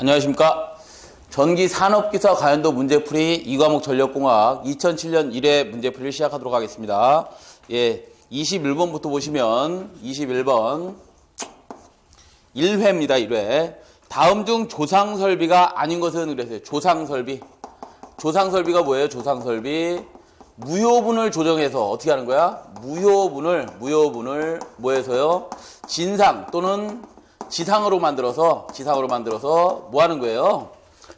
안녕하십니까. 전기산업기사 가연도 문제풀이 2과목 전력공학 2007년 1회 문제풀이를 시작하도록 하겠습니다. 예, 21번부터 보시면 21번 1회입니다. 1회. 다음 중 조상설비가 아닌 것은 그랬어요. 조상설비. 조상설비가 뭐예요? 조상설비. 무효분을 조정해서 어떻게 하는 거야? 무효분을 뭐해서요? 진상 또는 지상으로 만들어서 뭐 하는 거예요?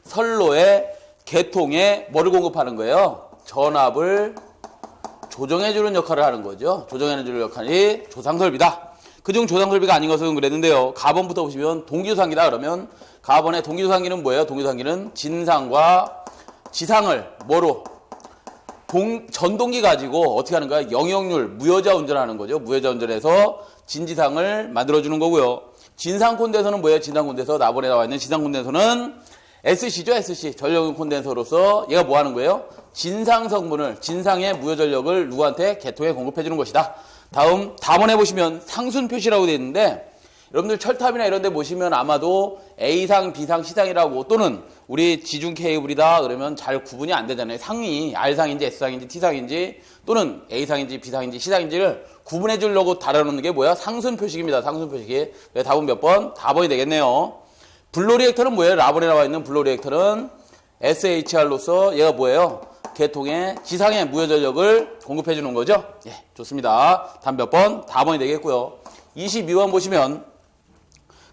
선로에 계통에 뭐를 공급하는 거예요? 전압을 조정해주는 역할을 하는 거죠. 조정해주는 역할이 조상설비다. 그중 조상설비가 아닌 것은 그랬는데요. 가번부터 보시면 동기조상기다. 그러면 가번의 동기조상기는 뭐예요? 동기조상기는 진상과 지상을 뭐로? 전동기 가지고 어떻게 하는 거야? 영역률, 무여자 운전하는 거죠. 무여자 운전해서 진지상을 만들어주는 거고요. 진상 콘덴서는 뭐예요? 진상 콘덴서. 나번에 나와 있는 진상 콘덴서는 SC죠, SC. 전력용 콘덴서로서 얘가 뭐 하는 거예요? 진상 성분을, 진상의 무효 전력을 누구한테? 계통에 공급해 주는 것이다. 다음, 다번에 보시면 상순 표시라고 되어 있는데, 여러분들 철탑이나 이런 데 보시면 아마도 A상, B상, C상이라고 또는 우리 지중 케이블이다 그러면 잘 구분이 안 되잖아요. 상이 R상인지 S상인지 T상인지 또는 A상인지 B상인지 C상인지를 구분해 주려고 달아놓는 게 뭐야? 상순 표식입니다. 상순 표식이. 답은 몇 번? 4번이 되겠네요. 블로리액터는 뭐예요? 라본에 나와 있는 블로리액터는 SHR로서 얘가 뭐예요? 계통의 지상의 무효 전력을 공급해 주는 거죠. 예, 좋습니다. 다음 몇 번? 4번이 되겠고요. 22번 보시면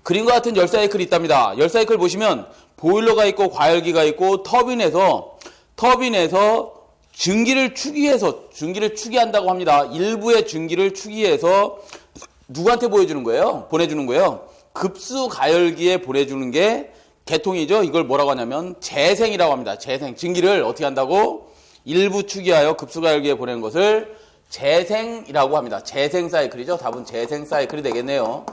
그림과 같은 열사이클이 있답니다. 열사이클 보시면 보일러가 있고 과열기가 있고 터빈에서 증기를 추기한다고 합니다. 일부의 증기를 추기해서 누구한테 보여주는 거예요? 보내주는 거예요. 급수 가열기에 보내주는 게 계통이죠. 이걸 뭐라고 하냐면 재생이라고 합니다. 재생. 증기를 어떻게 한다고? 일부 추기하여 급수 가열기에 보내는 것을 재생이라고 합니다. 재생 사이클이죠. 답은 재생 사이클이 되겠네요.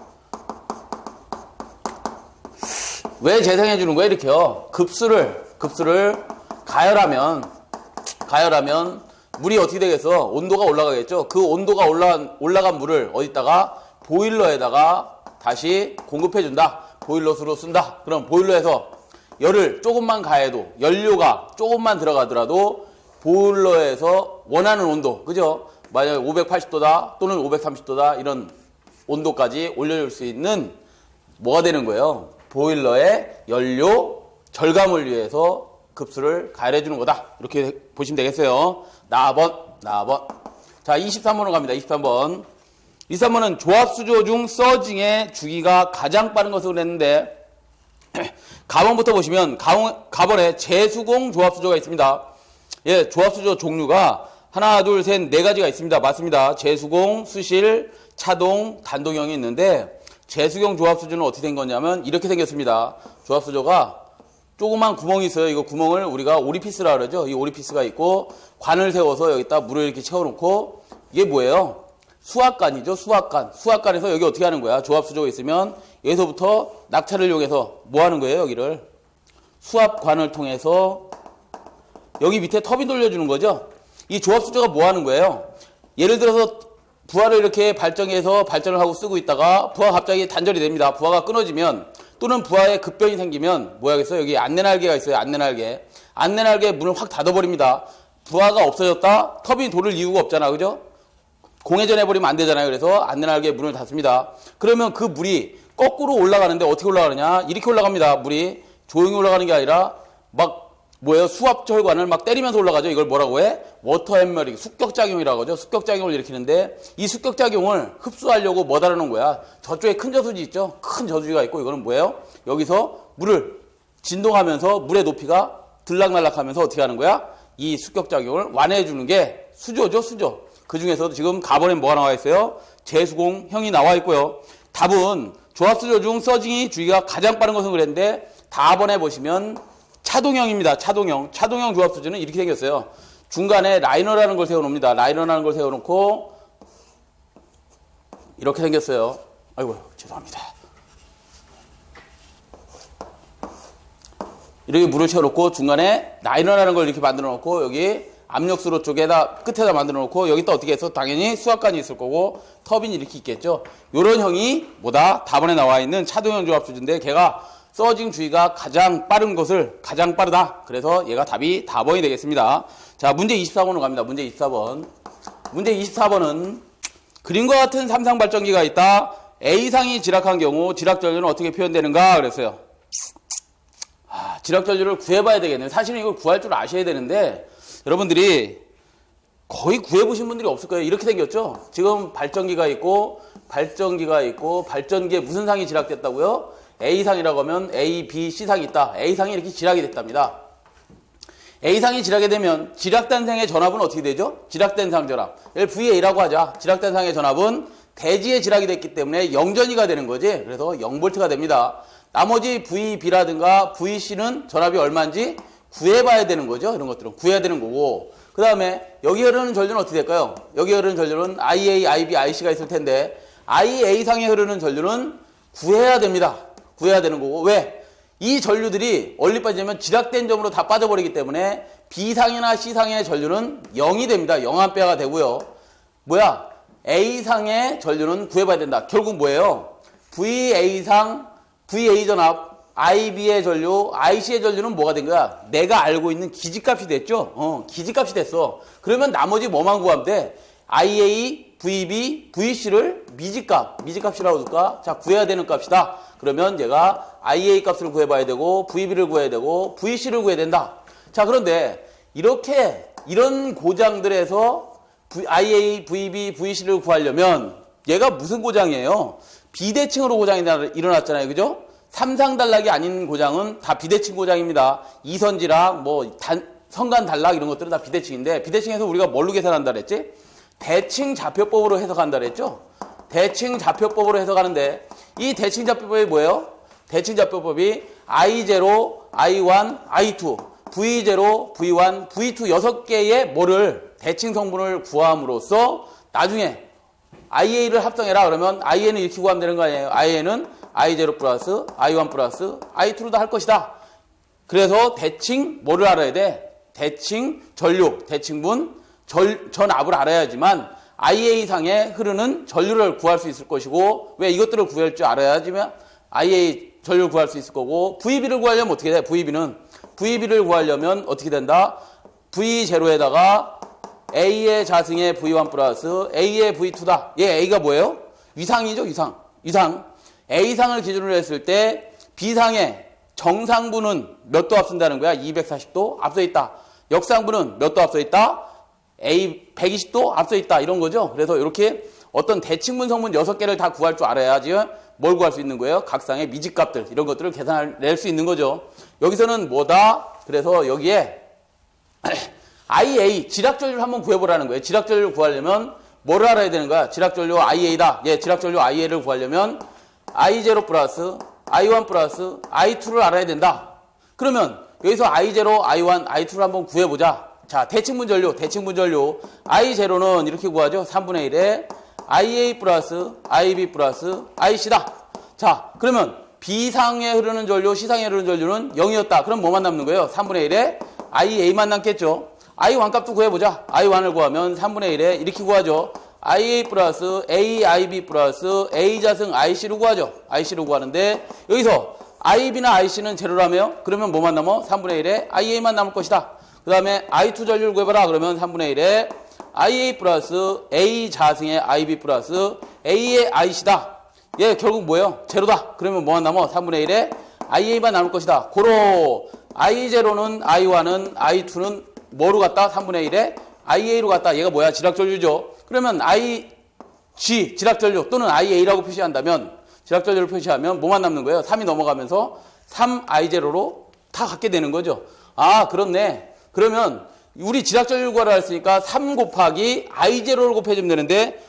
왜 재생해 주는 거예요? 이렇게요. 급수를 가열하면 물이 어떻게 되겠어? 온도가 올라가겠죠. 그 온도가 올라간 물을 어디다가 보일러에다가 다시 공급해 준다. 보일러수로 쓴다. 그럼 보일러에서 열을 조금만 가해도 연료가 조금만 들어가더라도 보일러에서 원하는 온도, 그죠? 만약에 580도다 또는 530도다 이런 온도까지 올려줄 수 있는 뭐가 되는 거예요? 보일러의 연료 절감을 위해서 급수를 가열해 주는 거다. 이렇게 보시면 되겠어요. 나번. 자, 23번으로 갑니다. 23번은 조합수조 중 서징의 주기가 가장 빠른 것으로 그랬는데 가번부터 보시면 가번에 재수공 조합수조가 있습니다. 예, 조합수조 종류가 하나, 둘, 셋, 네 가지가 있습니다. 맞습니다. 재수공, 수실, 차동, 단동형이 있는데 재수경 조합수조는 어떻게 된 거냐면 이렇게 생겼습니다. 조합수조가 조그만 구멍이 있어요. 이거 구멍을 우리가 오리피스라 그러죠. 이 오리피스가 있고 관을 세워서 여기다 물을 이렇게 채워놓고 이게 뭐예요? 수압관이죠. 수압관에서 여기 어떻게 하는 거야? 조합수조가 있으면 여기서부터 낙차를 이용해서 뭐 하는 거예요? 여기를 수압관을 통해서 여기 밑에 터빈 돌려주는 거죠. 이 조합수조가 뭐 하는 거예요? 예를 들어서 부하를 이렇게 발전해서 발전을 하고 쓰고 있다가 부하가 갑자기 단절이 됩니다. 부하가 끊어지면 또는 부하에 급변이 생기면 뭐 하겠어요? 여기 안내날개가 있어요. 안내날개에 문을 확 닫아버립니다. 부하가 없어졌다? 터빈이 돌을 이유가 없잖아. 그죠? 공회전해버리면 안 되잖아요. 그래서 안내날개에 문을 닫습니다. 그러면 그 물이 거꾸로 올라가는데 어떻게 올라가느냐? 이렇게 올라갑니다. 물이 조용히 올라가는 게 아니라 막 수압절관을 막 때리면서 올라가죠. 이걸 뭐라고 해? 워터 햄머링, 습격작용이라고 하죠. 습격작용을 일으키는데 이 습격작용을 흡수하려고 뭐 달아놓은 거야? 저쪽에 큰 저수지 있죠? 큰 저수지가 있고 이거는 뭐예요? 여기서 물을 진동하면서 물의 높이가 들락날락하면서 어떻게 하는 거야? 이 습격작용을 완화해주는 게 수조죠, 수조. 그 중에서도 지금 가번엔 뭐가 나와 있어요? 재수공형이 나와 있고요. 답은 조합수조 중 서징이 주기가 가장 빠른 것은 그랬는데 답번에 보시면 차동형입니다. 차동형 조합수조는 이렇게 생겼어요. 중간에 라이너라는 걸 세워놓습니다. 라이너라는 걸 세워놓고 이렇게 생겼어요. 아이고 죄송합니다. 이렇게 물을 채워놓고 중간에 라이너라는 걸 이렇게 만들어놓고 여기 압력수로 끝에다 만들어놓고 여기다 어떻게 해서 당연히 수압관이 있을 거고 터빈이 이렇게 있겠죠. 요런 형이 뭐다? 답안에 나와 있는 차동형 조합수조인데 걔가 서징 주기가 가장 빠른 것을 가장 빠르다. 그래서 얘가 답이 4번이 되겠습니다. 자, 문제 24번으로 갑니다. 문제 24번. 문제 24번은 그림과 같은 삼상 발전기가 있다. A상이 지락한 경우 지락 전류는 어떻게 표현되는가 그랬어요. 지락 전류를 구해봐야 되겠네요. 사실은 이걸 구할 줄 아셔야 되는데 여러분들이 거의 구해보신 분들이 없을 거예요. 이렇게 생겼죠? 지금 발전기가 있고 발전기에 무슨 상이 지락됐다고요? A상이라고 하면 A, B, C상이 있다. A상이 이렇게 지락이 됐답니다. A상이 지락이 되면 지락된 상의 전압은 어떻게 되죠? 지락된 상 전압. VA라고 하자. 지락된 상의 전압은 대지에 지락이 됐기 때문에 0전이가 되는 거지. 그래서 0V가 됩니다. 나머지 VB라든가 VC는 전압이 얼마인지 구해봐야 되는 거죠. 이런 것들은 구해야 되는 거고. 그 다음에 여기 흐르는 전류는 어떻게 될까요? 여기 흐르는 전류는 IA, IB, IC가 있을 텐데 IA상에 흐르는 전류는 구해야 됩니다. 구해야 되는 거고. 왜? 이 전류들이 어디 빠지냐면 지락된 점으로 다 빠져버리기 때문에 B상이나 C상의 전류는 0이 됩니다. 0A가 되고요. 뭐야? A상의 전류는 구해봐야 된다. 결국 뭐예요? VA상, VA 전압, IB의 전류, IC의 전류는 뭐가 된 거야? 내가 알고 있는 기지값이 됐죠? 기지값이 됐어. 그러면 나머지 뭐만 구하면 돼? IA, VB, VC를 미지값이라고 둘까? 자, 구해야 되는 값이다. 그러면 얘가 IA 값을 구해봐야 되고, VB를 구해야 되고, VC를 구해야 된다. 자, 그런데 이런 고장들에서 IA, VB, VC를 구하려면 얘가 무슨 고장이에요? 비대칭으로 고장이 일어났잖아요. 그죠? 삼상 단락이 아닌 고장은 다 비대칭 고장입니다. 이선지락, 선간 단락 이런 것들은 다 비대칭인데 비대칭에서 우리가 뭘로 계산한다 그랬지? 대칭 좌표법으로 해석한다 그랬죠? 대칭 좌표법으로 해석하는데 이 대칭 좌표법이 뭐예요? 대칭 좌표법이 I0, I1, I2, V0, V1, V2 6개의 뭐를 대칭 성분을 구함으로써 나중에 IA를 합성해라 그러면 IA는 이렇게 구하면 되는 거 아니에요? IA는 I0 플러스 I1 플러스 I2로 다 할 것이다. 그래서 대칭 뭐를 알아야 돼? 대칭 전류, 대칭분, 전압을 알아야지만 IA상에 흐르는 전류를 구할 수 있을 것이고 왜 이것들을 구할 줄 알아야지만 IA 전류를 구할 수 있을 거고 VB를 구하려면 어떻게 돼? VB를 구하려면 어떻게 된다? V0에다가 A의 자승의 V1 플러스 A의 V2다. 얘 A가 뭐예요? 위상이죠, 위상. A상을 기준으로 했을 때 B상의 정상부는 몇 도 앞선다는 거야? 240도 앞서 있다. 역상부는 몇 도 앞서 있다? A 120도 앞서 있다. 이런 거죠. 그래서 이렇게 어떤 대칭분 성분 6개를 다 구할 줄 알아야지 뭘 구할 수 있는 거예요? 각상의 미지값들 이런 것들을 계산낼 수 있는 거죠. 여기서는 뭐다? 그래서 여기에 IA 지락전류를 한번 구해보라는 거예요. 지락전류를 구하려면 뭐를 알아야 되는 거야? 지락전류 IA다. 지락전류 IA를 구하려면 I0 플러스 I1 플러스 I2를 알아야 된다. 그러면 여기서 I0, I1, I2를 한번 구해보자. 자, 대칭분 전류. I0는 이렇게 구하죠. 3분의 1에 IA 플러스 IB 플러스 IC다. 자, 그러면 B상에 흐르는 전류, C상에 흐르는 전류는 0이었다. 그럼 뭐만 남는 거예요? 3분의 1에 IA만 남겠죠. I1 값도 구해보자. I1을 구하면 3분의 1에 이렇게 구하죠. IA 플러스 AIB 플러스 A자승 IC로 구하죠. IC로 구하는데 여기서 IB나 IC는 제로라며? 그러면 뭐만 남어? 3분의 1에 IA만 남을 것이다. 그 다음에 I2 전류를 구해봐라. 그러면 3분의 1에 IA 플러스 A자승의 IB 플러스 A의 IC다. 얘 결국 뭐예요? 제로다. 그러면 뭐만 남어? 3분의 1에 IA만 남을 것이다. 고로 I0는 I1은 I2는 뭐로 갔다? 3분의 1에 IA로 갔다. 얘가 뭐야? 지락전류죠. 그러면 IG, 지락전류 또는 IA라고 표시한다면 지락전류를 표시하면 뭐만 남는 거예요? 3이 넘어가면서 3I0로 다 갖게 되는 거죠. 아, 그렇네. 그러면 우리 지락전류 구하라 했으니까 3 곱하기 I0를 곱해주면 되는데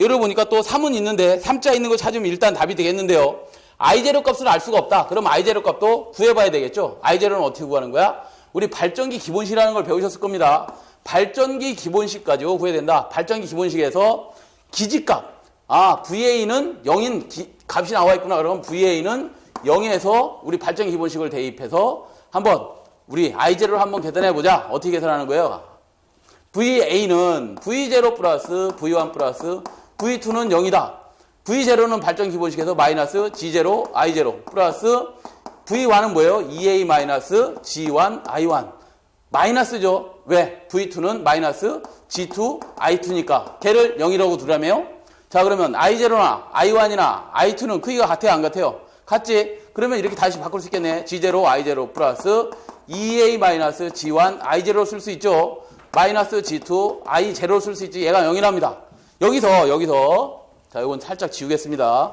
여기 보니까 또 3은 있는데 3자 있는 거 찾으면 일단 답이 되겠는데요. I0 값을 알 수가 없다. 그럼 I0 값도 구해봐야 되겠죠. I0는 어떻게 구하는 거야? 우리 발전기 기본식이라는 걸 배우셨을 겁니다. 발전기 기본식 가지고 구해야 된다. 발전기 기본식에서 기지값. VA는 0인 값이 나와 있구나. 그러면 VA는 0에서 우리 발전기 기본식을 대입해서 한번 우리 I0를 한번 계산해보자. 어떻게 계산하는 거예요? VA는 V0 플러스 V1 플러스 V2는 0이다. V0는 발전 기본식에서 마이너스 G0, I0 플러스 V1은 뭐예요? EA-G1I1. 마이너스죠. 왜? V2는 마이너스 G2I2니까. 걔를 0이라고 두라며요? 자, 그러면 I0나 I1이나 I2는 크기가 같아요? 안 같아요? 같지? 그러면 이렇게 다시 바꿀 수 있겠네. G0, I0 플러스 EA-G1I0로 쓸 수 있죠. 마이너스 G2, I0로 쓸 수 있지. 얘가 0이랍니다. 여기서 자, 이건 살짝 지우겠습니다.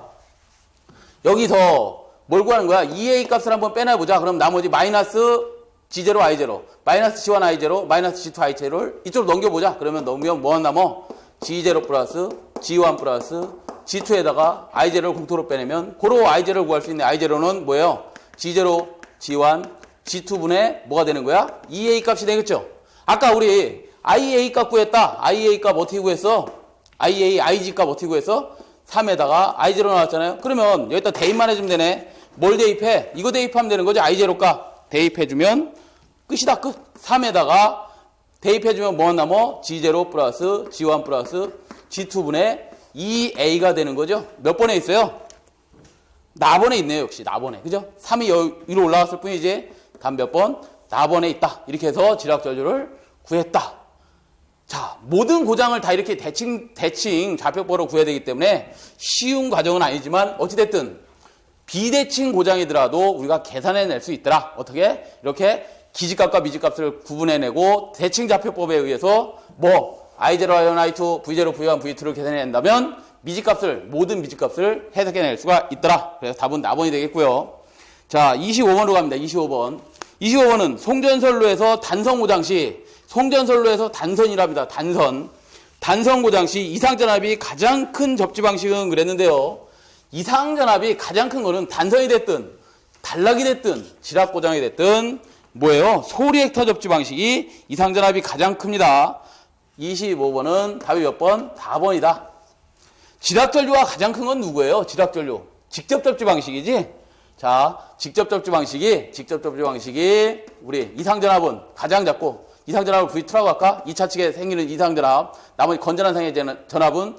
여기서 뭘 구하는 거야? EA 값을 한번 빼내보자. 그럼 나머지 마이너스 G0, I0, 마이너스 G1, I0, 마이너스 G2, I0를 이쪽으로 넘겨보자. 그러면 넘기면 뭐가 남어? G0 플러스 G1 플러스 G2에다가 I0를 공통으로 빼내면 고로 I0를 구할 수 있는 I0는 뭐예요? G0, G1, G2분의 뭐가 되는 거야? EA 값이 되겠죠? 아까 우리 IA 값 구했다. IA 값 어떻게 구했어? IA, IG 값 어떻게 구했어? 3에다가 I0 나왔잖아요. 그러면 여기다 대입만 해주면 되네. 뭘 대입해? 이거 대입하면 되는 거죠? I0 값 대입해주면 끝이다. 끝. 3에다가 대입해주면 뭐 남어? G0 플러스 G1 플러스 G2분의 2A가 되는 거죠. 몇 번에 있어요? 나번에 있네요. 역시 나번에. 그죠? 3이 위로 올라갔을 뿐이지. 단 몇 번? 나번에 있다. 이렇게 해서 지락전류를 구했다. 자, 모든 고장을 다 이렇게 대칭 좌표법으로 구해야 되기 때문에 쉬운 과정은 아니지만 어찌됐든 비대칭 고장이더라도 우리가 계산해낼 수 있더라. 어떻게? 이렇게 기지값과 미지값을 구분해내고 대칭 좌표법에 의해서 뭐 I0, I1, I2, V0, V1, V2를 계산해낸다면 모든 미지값을 해석해낼 수가 있더라. 그래서 답은 나번이 되겠고요. 자, 25번으로 갑니다. 25번. 25번은 송전선로에서 단선 고장 시 송전선로에서 단선이랍니다. 단선 고장 시 이상전압이 가장 큰 접지 방식은 그랬는데요. 이상전압이 가장 큰 거는 단선이 됐든 단락이 됐든 지락고장이 됐든 뭐예요? 소리액터 접지 방식이 이상전압이 가장 큽니다. 25번은 답이 몇 번? 4번이다. 지락전류가 가장 큰 건 누구예요? 지락전류. 직접 접지 방식이지? 자, 직접 접지 방식이 우리 이상전압은 가장 작고 이상전압을 V2라고 할까? 2차 측에 생기는 이상전압, 나머지 건전한 상의 전압은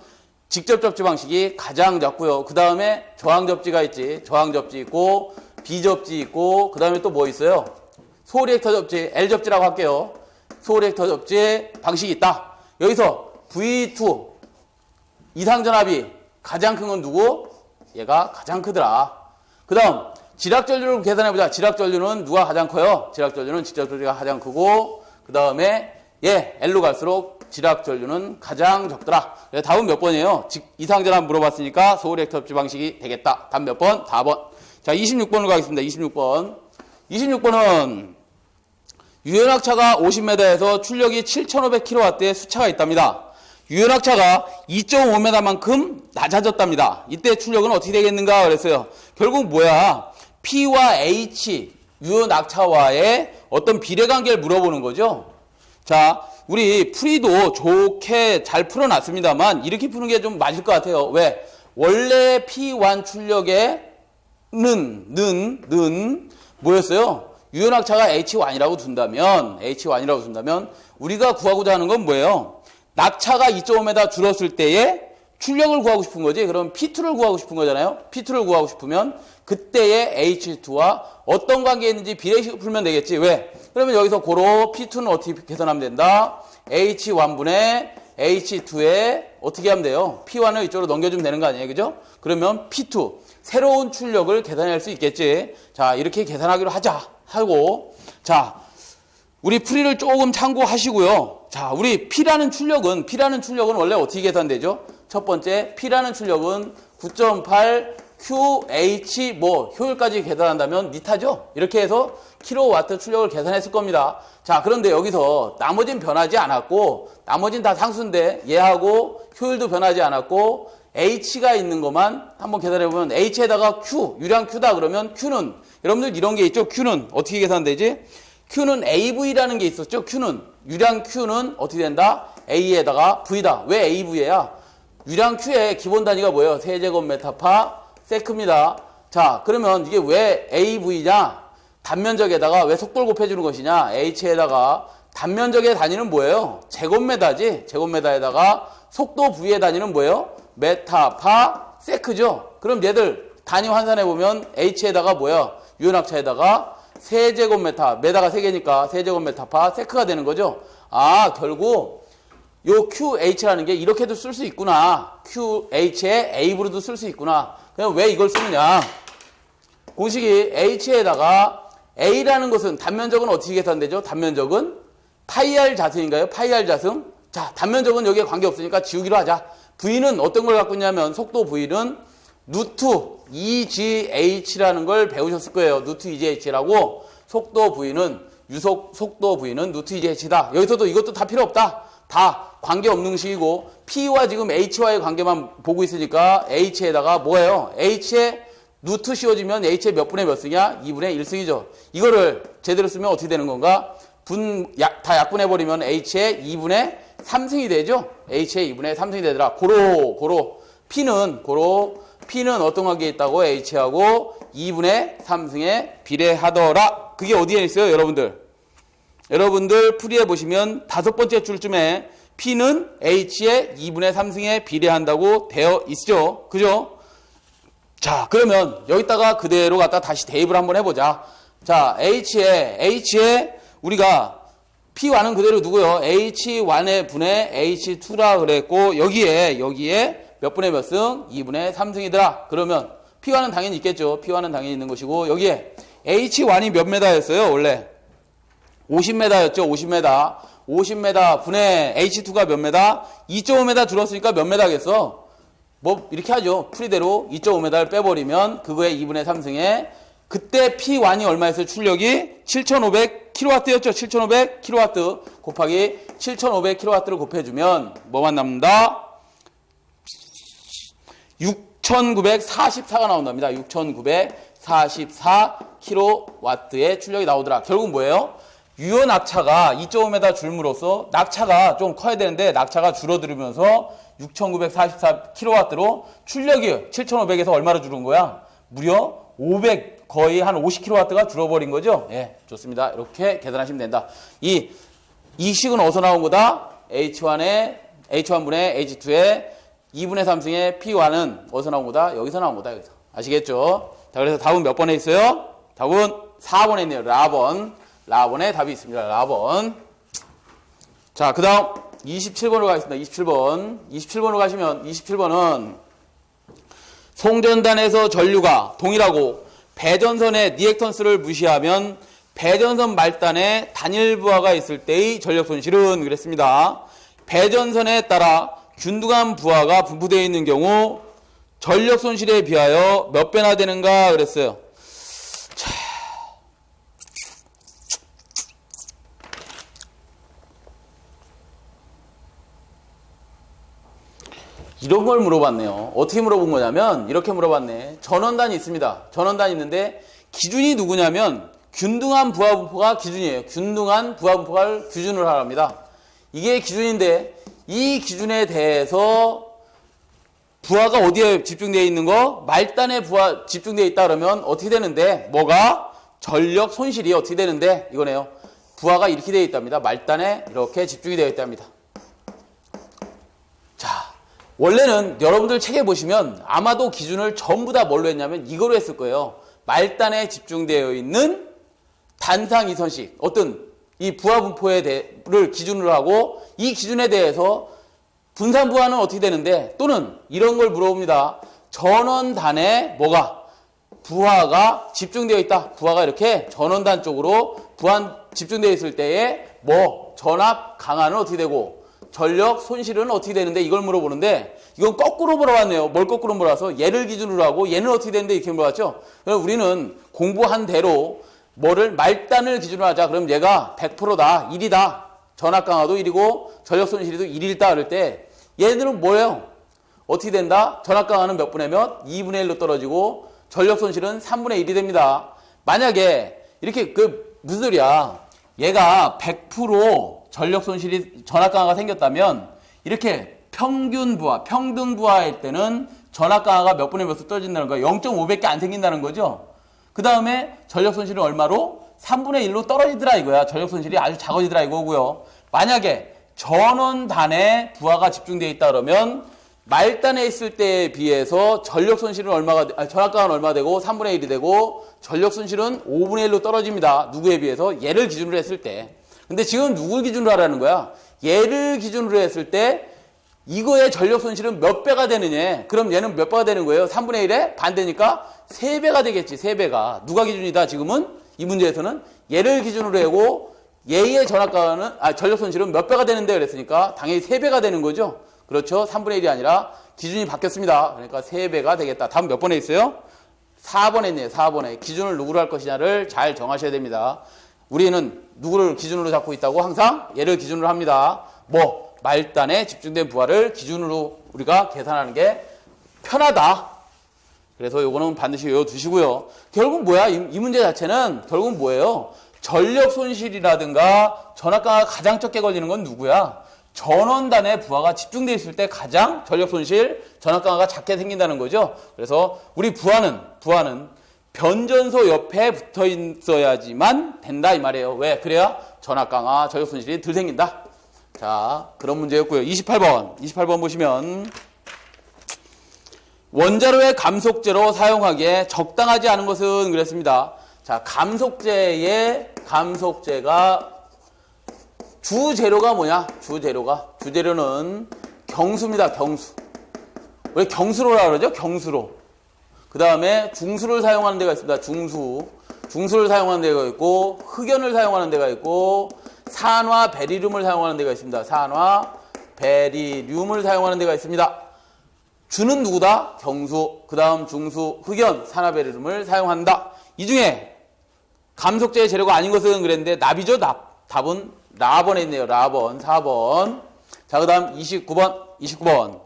직접 접지 방식이 가장 작고요. 그 다음에 저항접지가 있지. 저항접지 있고 B접지 있고 그 다음에 또 뭐 있어요? 소리액터 접지, L접지라고 할게요. 소리액터 접지 방식이 있다. 여기서 V2 이상전압이 가장 큰 건 누구? 얘가 가장 크더라. 그 다음 지락전류를 계산해보자. 지락전류는 누가 가장 커요? 지락전류는 직접접지가 가장 크고 그 다음에 L로 갈수록 지락전류는 가장 적더라. 답은 몇 번이에요? 이상전압 물어봤으니까 소리액터 접지 방식이 되겠다. 답 몇 번? 4번. 자, 26번으로 가겠습니다. 26번. 26번은 유연학차가 50m에서 출력이 7,500kW의 수차가 있답니다. 유연학차가 2.5m만큼 낮아졌답니다. 이때 출력은 어떻게 되겠는가 그랬어요. 결국 뭐야? P와 H, 유연학차와의 어떤 비례관계를 물어보는 거죠. 자, 우리 풀이도 좋게 잘 풀어놨습니다만 이렇게 푸는 게 좀 맞을 것 같아요. 왜? 원래 P1 출력의 는 뭐였어요? 유연학차가 H1이라고 둔다면 우리가 구하고자 하는 건 뭐예요? 낙차가 2.5m 줄었을 때의 출력을 구하고 싶은 거지. 그럼 P2를 구하고 싶은 거잖아요. P2를 구하고 싶으면 그때의 H2와 어떤 관계에 있는지 비례식을 풀면 되겠지. 왜? 그러면 여기서 고로 P2는 어떻게 계산하면 된다? H1분의 H2에 어떻게 하면 돼요? P1을 이쪽으로 넘겨주면 되는 거 아니에요? 그죠? 그러면 P2 새로운 출력을 계산할 수 있겠지. 자, 이렇게 계산하기로 하고 자, 우리 풀이를 조금 참고하시고요. 자, 우리 P라는 출력은 원래 어떻게 계산되죠? 첫 번째, P라는 출력은 9.8 QH 효율까지 계산한다면 니타죠? 이렇게 해서 킬로와트 출력을 계산했을 겁니다. 자, 그런데 여기서 나머지는 변하지 않았고 나머지는 다 상수인데 얘하고 효율도 변하지 않았고 H가 있는 것만 한번 계산해보면 H에다가 Q, 유량 Q다 그러면 Q는 여러분들 이런 게 있죠? Q는 어떻게 계산되지? Q는 AV라는 게 있었죠? 유량 Q는 어떻게 된다? A에다가 V다. 왜 AV야? 유량 Q의 기본 단위가 뭐예요? 세제곱미터파 세크입니다. 자, 그러면 이게 왜 AV냐? 단면적에다가 왜 속도를 곱해주는 것이냐? H에다가 단면적의 단위는 뭐예요? 제곱미터지. 제곱미터에다가 속도 V의 단위는 뭐예요? 메타파 세크죠. 그럼 얘들 단위 환산해보면 H에다가 뭐야? 유연합차에다가 세제곱미터, 메다가 3개니까 세제곱미터파 세크가 되는 거죠. 아, 결국 요 QH라는 게 이렇게도 쓸 수 있구나. QH에 A부로도 쓸 수 있구나. 그럼 왜 이걸 쓰느냐. 공식이 H에다가 A라는 것은 단면적은 어떻게 계산되죠? 단면적은 파이R 자승인가요? 파이R 자승? 자, 단면적은 여기에 관계없으니까 지우기로 하자. V는 어떤 걸 갖고 있냐면 속도 V는 루트 EGH라는 걸 배우셨을 거예요. 루트 EGH라고 속도 V는 속도 V는 루트 EGH다. 여기서도 이것도 다 필요 없다. 다 관계없는 식이고 P와 지금 H와의 관계만 보고 있으니까 H에다가 뭐예요? H에 루트 씌워지면 H의 몇 분의 몇 승이야? 2분의 1승이죠. 이거를 제대로 쓰면 어떻게 되는 건가? 다 약분해버리면 H의 2분의 3승이 되죠? H의 2분의 3승이 되더라. P는 어떤 관계에 있다고? H하고 2분의 3승에 비례하더라. 그게 어디에 있어요, 여러분들? 여러분들 풀이해 보시면 5번째 줄쯤에 P는 H의 2분의 3승에 비례한다고 되어 있죠. 그죠? 자, 그러면 여기다가 그대로 갖다 다시 대입을 한번 해보자. 자, H에 우리가 P1은 그대로 누구요? H1의 분의 H2라 그랬고 여기에 몇 분의 몇 승? 2분의 3승이더라. 그러면 P1은 당연히 있겠죠. P1은 당연히 있는 것이고 여기에 H1이 몇 메다였어요? 원래 50m였죠. 50m. 50m 분의 H2가 몇 메다? 2.5m 줄었으니까 몇 메다겠어? 뭐 이렇게 하죠. 풀이대로 2.5m를 빼버리면 그거의 2분의 3승에 그때 P1이 얼마였어요? 출력이 7,500kW였죠. 7,500kW 곱하기 7,500kW를 곱해주면 뭐만 남는다? 6,944가 나온답니다. 6,944kW의 출력이 나오더라. 결국 뭐예요? 유연 낙차가 2.5m 줄므로써 낙차가 좀 커야 되는데 낙차가 줄어들면서 6,944kW로 출력이 7,500에서 얼마로 줄은 거야? 무려 500, 거의 한 50kW가 줄어버린 거죠? 예, 좋습니다. 이렇게 계산하시면 된다. 이 식은 어디서 나온 거다? H1분의 H2의 2분의 3승의 P1은 어디서 나온 거다? 여기서 나온 거다. 여기서. 아시겠죠? 자, 그래서 답은 몇 번에 있어요? 답은 4번에 있네요. 라번에 답이 있습니다. 라번. 자, 그 다음 27번으로 가겠습니다. 27번으로 가시면 27번은 송전단에서 전류가 동일하고 배전선의 리액턴스를 무시하면 배전선 말단에 단일 부하가 있을 때의 전력 손실은 그랬습니다. 배전선에 따라 균등한 부하가 분포되어 있는 경우 전력 손실에 비하여 몇 배나 되는가 그랬어요. 자, 이런 걸 물어봤네요. 어떻게 물어본 거냐면 이렇게 물어봤네. 전원단이 있습니다. 전원단이 있는데 기준이 누구냐면 균등한 부하 분포가 기준이에요. 균등한 부하 분포를 기준으로 하랍니다. 이게 기준인데 이 기준에 대해서 부하가 어디에 집중되어 있는 거? 말단에 부하 집중되어 있다 그러면 어떻게 되는데? 뭐가? 전력 손실이 어떻게 되는데? 이거네요. 부하가 이렇게 되어 있답니다. 말단에 이렇게 집중이 되어 있답니다. 자, 원래는 여러분들 책에 보시면 아마도 기준을 전부 다 뭘로 했냐면 이거로 했을 거예요. 말단에 집중되어 있는 단상 이선식 어떤 이 부하 분포를 기준으로 하고 이 기준에 대해서 분산 부하는 어떻게 되는데 또는 이런 걸 물어봅니다. 전원단에 뭐가? 부하가 집중되어 있다. 부하가 이렇게 전원단 쪽으로 부하 집중되어 있을 때에 뭐 전압 강화는 어떻게 되고 전력 손실은 어떻게 되는데 이걸 물어보는데 이건 거꾸로 물어봤네요. 뭘 거꾸로 물어봐서 얘를 기준으로 하고 얘는 어떻게 되는데 이렇게 물어봤죠. 그럼 우리는 공부한 대로 뭐를 말단을 기준으로 하자. 그럼 얘가 100%다. 1이다. 전압 강화도 1이고 전력 손실도 1이다. 그럴 때 얘들은 뭐예요? 어떻게 된다? 전압 강화는 몇 분의 몇? 2분의 1로 떨어지고 전력 손실은 3분의 1이 됩니다. 만약에 이렇게 무슨 소리야? 얘가 100% 전력 손실이 전압 강화가 생겼다면 이렇게 평균 부하, 평등 부하일 때는 전압 강화가 몇 분의 몇으로 떨어진다는 거야. 0.5밖에 안 생긴다는 거죠. 그 다음에 전력 손실은 얼마로? 3분의 1로 떨어지더라 이거야. 전력 손실이 아주 작아지더라 이거고요. 만약에 전원단에 부하가 집중되어 있다 그러면 말단에 있을 때에 비해서 전력 손실은 전압강은 얼마 되고 3분의 1이 되고 전력 손실은 5분의 1로 떨어집니다. 누구에 비해서? 얘를 기준으로 했을 때. 근데 지금 누굴 기준으로 하라는 거야? 얘를 기준으로 했을 때 이거의 전력 손실은 몇 배가 되느냐? 그럼 얘는 몇 배가 되는 거예요? 3분의 1에 반대니까 3배가 되겠지. 3배가. 누가 기준이다? 지금은 이 문제에서는 얘를 기준으로 하고 얘의 전력 손실은 몇 배가 되는데 그랬으니까 당연히 3배가 되는 거죠. 그렇죠? 3분의 1이 아니라 기준이 바뀌었습니다. 그러니까 3배가 되겠다. 다음 몇 번에 있어요? 4번에 있네요. 4번에. 기준을 누구로 할 것이냐를 잘 정하셔야 됩니다. 우리는 누구를 기준으로 잡고 있다고? 항상 얘를 기준으로 합니다. 말단에 집중된 부하를 기준으로 우리가 계산하는 게 편하다. 그래서 요거는 반드시 외워두시고요. 결국 뭐야? 이 문제 자체는 결국 뭐예요? 전력 손실이라든가 전압강화가 가장 적게 걸리는 건 누구야? 전원단의 부하가 집중되어 있을 때 가장 전력 손실, 전압강화가 작게 생긴다는 거죠. 그래서 우리 부하는 변전소 옆에 붙어 있어야지만 된다 이 말이에요. 왜? 그래야 전압강화, 전력 손실이 덜 생긴다. 자, 그런 문제였고요. 28번 보시면 원자로의 감속제로 사용하기에 적당하지 않은 것은 그랬습니다. 자, 감속제가 주재료가 뭐냐? 주재료는 경수입니다. 경수. 왜 경수로라 그러죠? 경수로. 그 다음에 중수를 사용하는 데가 있습니다. 중수를 사용하는 데가 있고, 흑연을 사용하는 데가 있고, 산화 베리륨을 사용하는 데가 있습니다. 산화 베리륨을 사용하는 데가 있습니다. 주는 누구다? 경수. 그 다음 중수, 흑연, 산화 베리륨을 사용한다. 이 중에 감속제의 재료가 아닌 것은 그랬는데 납이죠. 답은 라번에 있네요. 라번 4번. 자, 그 다음 29번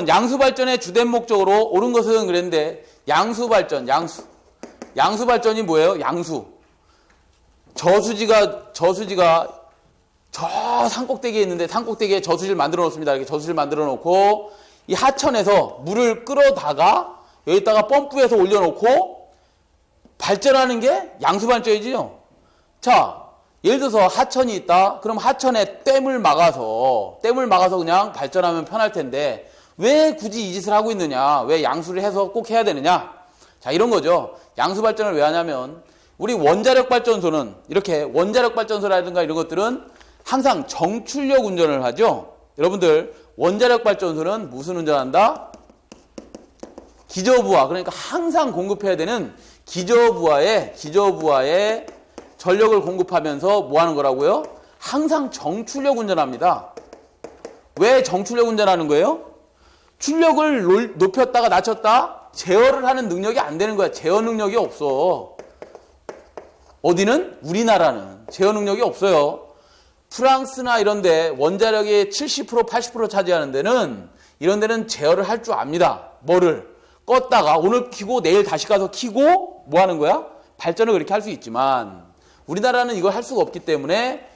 양수발전의 주된 목적으로 옳은 것은 그랬는데 양수발전이 뭐예요? 저수지가 저 산꼭대기에 있는데 산꼭대기에 저수지를 만들어 놓습니다. 이렇게 저수지를 만들어 놓고 이 하천에서 물을 끌어다가 여기다가 펌프에서 올려놓고 발전하는 게 양수발전이지요. 자, 예를 들어서 하천이 있다. 그럼 하천에 댐을 막아서 그냥 발전하면 편할 텐데 왜 굳이 이 짓을 하고 있느냐? 왜 양수를 해서 꼭 해야 되느냐? 자, 이런 거죠. 양수 발전을 왜 하냐면 우리 원자력 발전소는 이렇게 원자력 발전소라든가 이런 것들은 항상 정출력 운전을 하죠. 여러분들 원자력 발전소는 무슨 운전한다? 기저부하. 그러니까 항상 공급해야 되는 기저부하에 전력을 공급하면서 뭐 하는 거라고요? 항상 정출력 운전합니다. 왜 정출력 운전하는 거예요? 출력을 높였다가 낮췄다 제어를 하는 능력이 안 되는 거야. 제어 능력이 없어. 어디는? 우리나라는 제어 능력이 없어요. 프랑스나 이런 데 원자력이 70% 80% 차지하는 데는 이런 데는 제어를 할 줄 압니다. 뭐를? 껐다가 오늘 켜고 내일 다시 가서 켜고 뭐 하는 거야? 발전을 그렇게 할 수 있지만 우리나라는 이걸 할 수가 없기 때문에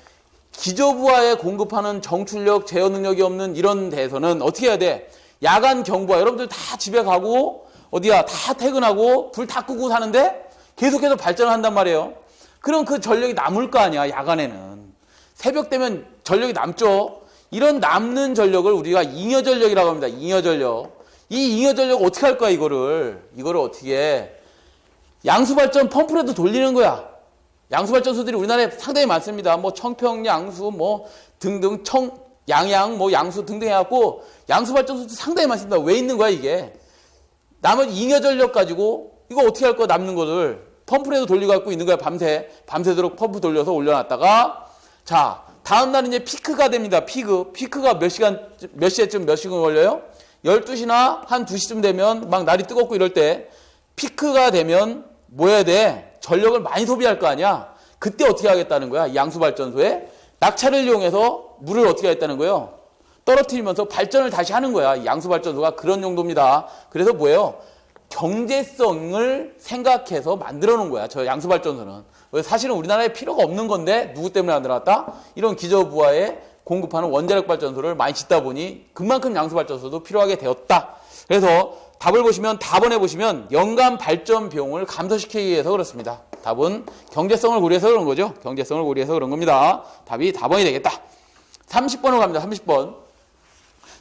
기저부하에 공급하는 정출력 제어 능력이 없는 이런 데에서는 어떻게 해야 돼? 야간 경부하. 여러분들 다 집에 가고 어디야? 다 퇴근하고 불 다 끄고 사는데 계속해서 발전을 한단 말이에요. 그럼 그 전력이 남을 거 아니야, 야간에는. 새벽 되면 전력이 남죠. 이런 남는 전력을 우리가 잉여전력이라고 합니다. 잉여전력. 이 잉여전력 어떻게 할 거야, 이거를 어떻게 해? 양수발전 펌프라도 돌리는 거야. 양수발전소들이 우리나라에 상당히 많습니다. 뭐 청평양수 뭐 등등 양양 뭐 양수 등등 해갖고 양수발전소도 상당히 많습니다. 왜 있는 거야 이게? 나머지 잉여전력 가지고 이거 어떻게 할 거야? 남는 거를 펌프라도 돌려갖고 있는 거야. 밤새도록 펌프 돌려서 올려놨다가 자 다음 날은 이제 피크가 됩니다. 피크가 몇 시간 걸려요? 12시나 한 2시쯤 되면 막 날이 뜨겁고 이럴 때 피크가 되면 뭐 해야 돼? 전력을 많이 소비할 거 아니야? 그때 어떻게 하겠다는 거야? 이 양수발전소에 낙차를 이용해서 물을 어떻게 하겠다는 거예요? 떨어뜨리면서 발전을 다시 하는 거야. 이 양수발전소가 그런 용도입니다. 그래서 뭐예요? 경제성을 생각해서 만들어 놓은 거야. 저 양수발전소는. 사실은 우리나라에 필요가 없는 건데 누구 때문에 만들어놨다? 이런 기저부하에 공급하는 원자력 발전소를 많이 짓다 보니 그만큼 양수발전소도 필요하게 되었다. 그래서 답을 보시면 답원에 보시면 연간 발전 비용을 감소시키기 위해서 그렇습니다. 답은 경제성을 고려해서 그런 거죠. 경제성을 고려해서 그런 겁니다. 답이 답원이 되겠다. 30번으로 갑니다. 30번.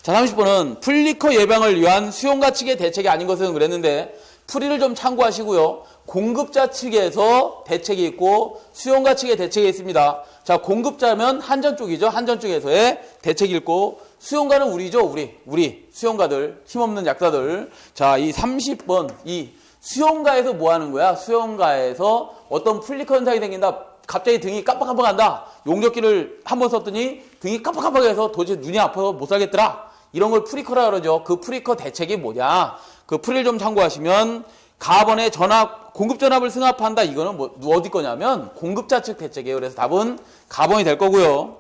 자, 30번은 플리커 예방을 위한 수용가 측의 대책이 아닌 것은 그랬는데 풀이를 좀 참고하시고요. 공급자 측에서 대책이 있고 수용가 측의 대책이 있습니다. 자, 공급자면 한전 쪽이죠. 한전 쪽에서의 대책이 있고 수용가는 우리죠. 우리 수용가들, 힘없는 약사들. 자, 이 30번 이 수용가에서 뭐 하는 거야? 수용가에서 어떤 플리커 현상이 생긴다. 갑자기 등이 깜빡깜빡한다. 용접기를 한번 썼더니 등이 깜빡깜빡해서 도저히 눈이 아파서 못 살겠더라. 이런 걸 프리커라 그러죠. 그 프리커 대책이 뭐냐? 그 풀이를 좀 참고하시면 가번에 전압, 공급 전압을 승합한다. 이거는 뭐 어디 거냐면 공급자 측 대책이에요. 그래서 답은 가번이 될 거고요.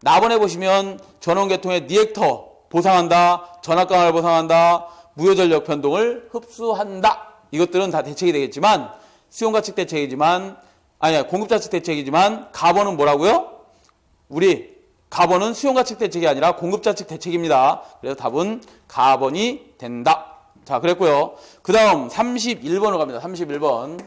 나번에 보시면 전원계통의 리액터 보상한다. 전압 강화를 보상한다. 무효전력 변동을 흡수한다. 이것들은 다 대책이 되겠지만 수용가 측 대책이지만 공급자 측 대책이지만 가번은 뭐라고요? 가번은 수용가 측 대책이 아니라 공급자 측 대책입니다. 그래서 답은 가번이 된다. 자, 그랬고요. 그 다음 31번으로 갑니다. 31번.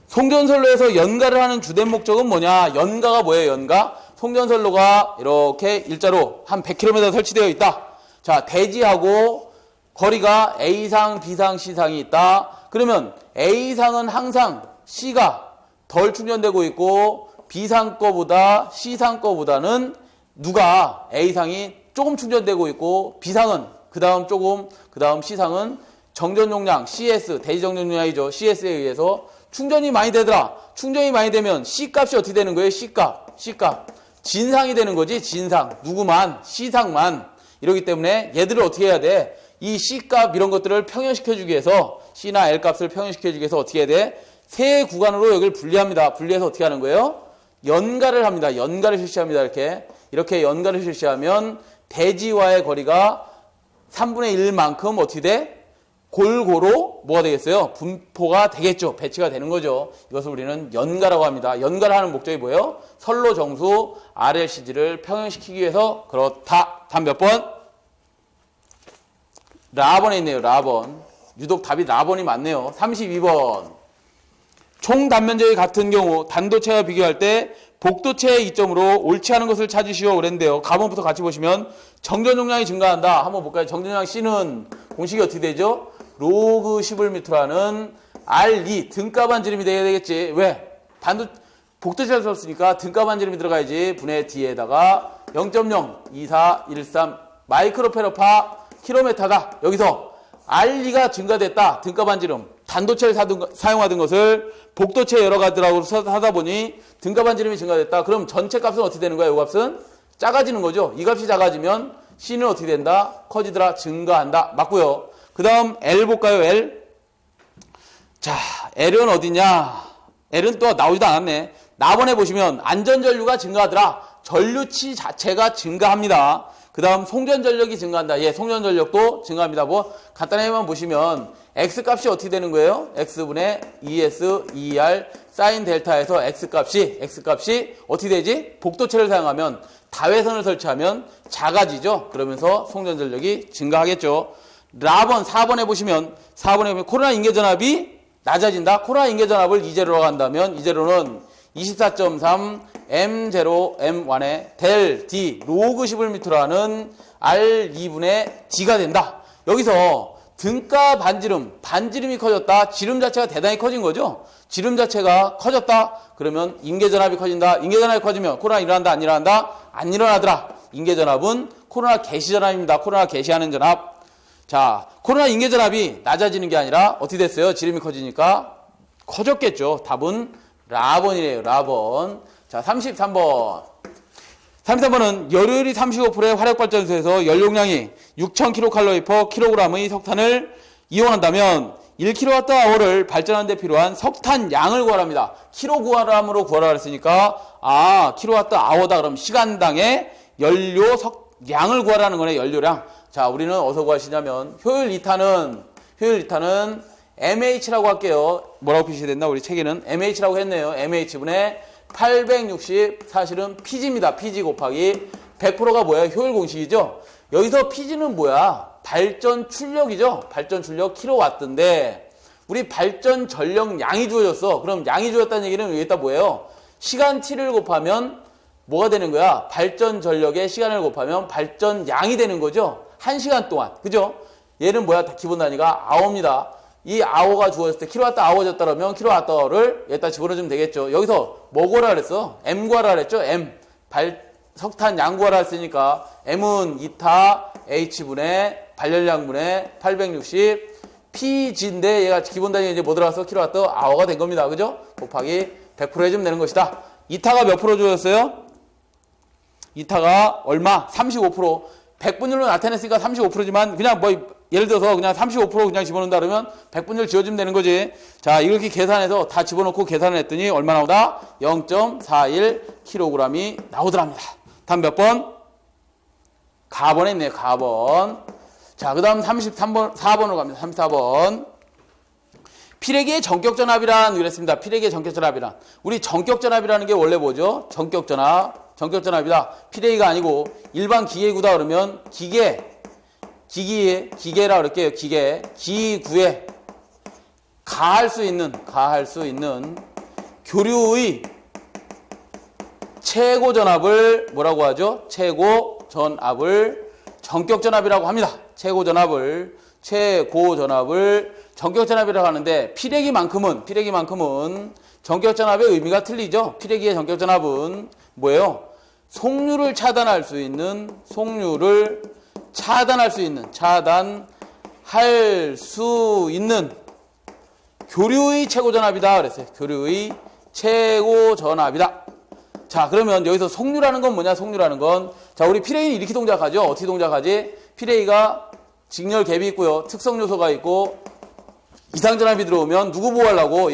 송전선로에서 연가를 하는 주된 목적은 뭐냐? 연가가 뭐예요? 연가? 송전선로가 이렇게 일자로 한 100km 설치되어 있다. 자, 대지하고 거리가 A상, B상, C상이 있다. 그러면 A상은 항상 C가 덜 충전되고 있고 B상 거보다 C상 거보다는 누가 A상이 조금 충전되고 있고 B상은 그 다음 조금, 그 다음 C상은 정전 용량, CS, 대지 정전 용량이죠. CS에 의해서 충전이 많이 되더라. 충전이 많이 되면 C값이 어떻게 되는 거예요? C값. 진상이 되는 거지, 진상. 누구만, C상만. 이러기 때문에 얘들을 어떻게 해야 돼? 이 C값 이런 것들을 평형시켜주기 위해서, C나 L값을 평형시켜주기 위해서 어떻게 해야 돼? 세 구간으로 여기를 분리합니다. 분리해서 어떻게 하는 거예요? 연가를 합니다. 연가를 실시합니다. 이렇게 연가를 실시하면 대지와의 거리가 3분의 1만큼 어떻게 돼? 골고루 뭐가 되겠어요? 분포가 되겠죠. 배치가 되는 거죠. 이것을 우리는 연가라고 합니다. 연가를 하는 목적이 뭐예요? 선로 정수 RLCG를 평형시키기 위해서 그렇다. 답 몇 번? 라번에 있네요. 라번. 유독 답이 라번이 많네요. 32번. 총 단면적이 같은 경우 단도체와 비교할 때 복도체의 이점으로 옳지 않은 것을 찾으시오 그랬는데요. 가번부터 같이 보시면 정전 용량이 증가한다. 한번 볼까요? 정전 용량 C는 공식이 어떻게 되죠? 로그 11m라는 R2 등가 반지름이 돼야 되겠지. 왜? 복도체를 썼으니까 등가 반지름이 들어가야지. 분의 D에다가 0.02413 마이크로페로파 킬로미터다. 여기서 R2가 증가됐다. 등가 반지름. 단도체를 사용하던 것을 복도체 여러 가지라고 하다 보니 등가 반지름이 증가됐다. 그럼 전체 값은 어떻게 되는 거야? 이 값은 작아지는 거죠. 이 값이 작아지면 C는 어떻게 된다? 커지더라. 증가한다. 맞고요. 그 다음 L 볼까요? L. 자, L은 어디냐? L은 또 나오지도 않았네. 나번에 보시면 안전전류가 증가하더라. 전류치 자체가 증가합니다. 그 다음 송전전력이 증가한다. 예, 송전전력도 증가합니다. 뭐 간단하게만 보시면 X값이 어떻게 되는 거예요? X분의 ES, ER, 사인 델타에서 X값이 어떻게 되지? 복도체를 사용하면 다회선을 설치하면 작아지죠. 그러면서 송전전력이 증가하겠죠. 라번 4번에 보시면 코로나 인계전압이 낮아진다. 코로나 인계전압을 2제로로 한다면 2제로는 24.3 M0 M1의 델 D 로그 11m라는 R2분의 D가 된다. 여기서 등가 반지름이 커졌다. 지름 자체가 대단히 커진 거죠. 지름 자체가 커졌다. 그러면 인계전압이 커진다. 인계전압이 커지면 코로나 일어난다 안 일어난다? 안 일어나더라. 인계전압은 코로나 개시전압입니다. 코로나 개시하는 전압. 자, 코로나 인계전압이 낮아지는 게 아니라 어떻게 됐어요? 지름이 커지니까 커졌겠죠. 답은 라번이래요. 라번. 자, 33번. 33번은 열효율이 35%의 화력발전소에서 연료용량이 6,000kcal/kg의 석탄을 이용한다면 1kWh를 발전하는 데 필요한 석탄 양을 구하랍니다. kg으로 구하라 그랬으니까 kWh다. 그럼 시간당의 연료 양을 구하라는 거네. 연료량. 자, 우리는 어디서 구하시냐면 효율 2탄은 MH라고 할게요. 뭐라고 표시됐나? 우리 책에는 MH라고 했네요. MH분의 860 사실은 PG입니다. PG 곱하기 100%가 뭐야? 효율 공식이죠. 여기서 PG는 뭐야? 발전 출력이죠. 발전 출력 킬로와트인데 우리 발전 전력 양이 주어졌어. 그럼 양이 주어졌다는 얘기는 여기다 뭐예요? 시간 T를 곱하면 뭐가 되는 거야? 발전 전력의 시간을 곱하면 발전 양이 되는 거죠. 1시간 동안. 그죠? 얘는 뭐야? 기본 단위가 아워입니다. 이 아워가 주어졌을 때 킬로와트 아워졌다 그러면 킬로와트를 여기다 집어넣으면 되겠죠. 여기서 뭐 구하라 그랬어? M 구하라 그랬죠? M. 석탄 양 구하라 했으니까 M은 2타 H분의 발열량분의 860 PG인데 얘가 기본 단위가 이제 뭐 들어가서 킬로와트 아워가 된 겁니다. 그죠? 곱하기 100% 해주면 되는 것이다. 2타가 몇 프로 주어졌어요? 2타가 얼마? 35%. 100분율로 나타냈으니까 35%지만 그냥 뭐 예를 들어서 그냥 35% 그냥 집어넣는다 그러면 100분율 지워주면 되는 거지. 자, 이렇게 계산해서 다 집어넣고 계산을 했더니 얼마 나오다? 0.41kg이 나오더랍니다. 다음 몇 번? 가번에 있네요. 가번. 자, 그 다음 4번으로 갑니다. 34번. 피레기의 전격전압이란 그랬습니다. 피레기의 전격전압이란. 우리 전격전압이라는 게 원래 뭐죠? 전격전압이다. 피레기가 아니고 일반 기계구다 그러면 기계라 그럴게요. 기구에 가할 수 있는 교류의 최고 전압을 뭐라고 하죠? 최고 전압을 전격전압이라고 합니다. 최고 전압을 전격전압이라고 하는데 피레기만큼은 전격전압의 의미가 틀리죠. 피레기의 전격전압은 뭐예요? 속류를 차단할 수 있는 교류의 최고전압이다 그랬어요. 교류의 최고전압이다. 자, 그러면 여기서 속류라는 건 뭐냐? 속류라는 건, 자, 우리 피레이는 이렇게 동작하죠. 어떻게 동작하지? 피레이가 직렬 갭이 있고요. 특성 요소가 있고 이상전압이 들어오면 누구 보호하려고?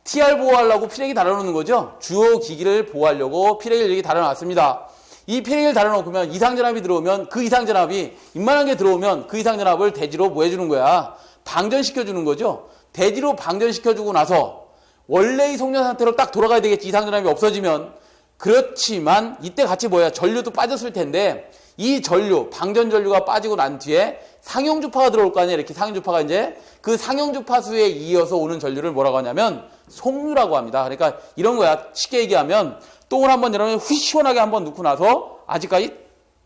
TR 보호하려고 피레기 달아놓는 거죠. 주요 기기를 보호하려고 피레기를 이렇게 달아놨습니다. 이 피레기를 달아놓으면 이상전압이 들어오면 그 이상전압이 이만한 게 들어오면 그 이상전압을 대지로 뭐 해주는 거야? 방전시켜주는 거죠. 대지로 방전시켜주고 나서 원래의 속력 상태로 딱 돌아가야 되겠지. 이상전압이 없어지면. 그렇지만 이때 같이 뭐야? 전류도 빠졌을 텐데 이 전류, 방전 전류가 빠지고 난 뒤에 상용주파가 들어올 거 아니야. 이렇게 상용주파가 이제 그 상용주파 수에 이어서 오는 전류를 뭐라고 하냐면 속류라고 합니다. 그러니까 이런 거야. 쉽게 얘기하면 똥을 한번 여러분 휘 시원하게 한번 넣고 나서 아직까지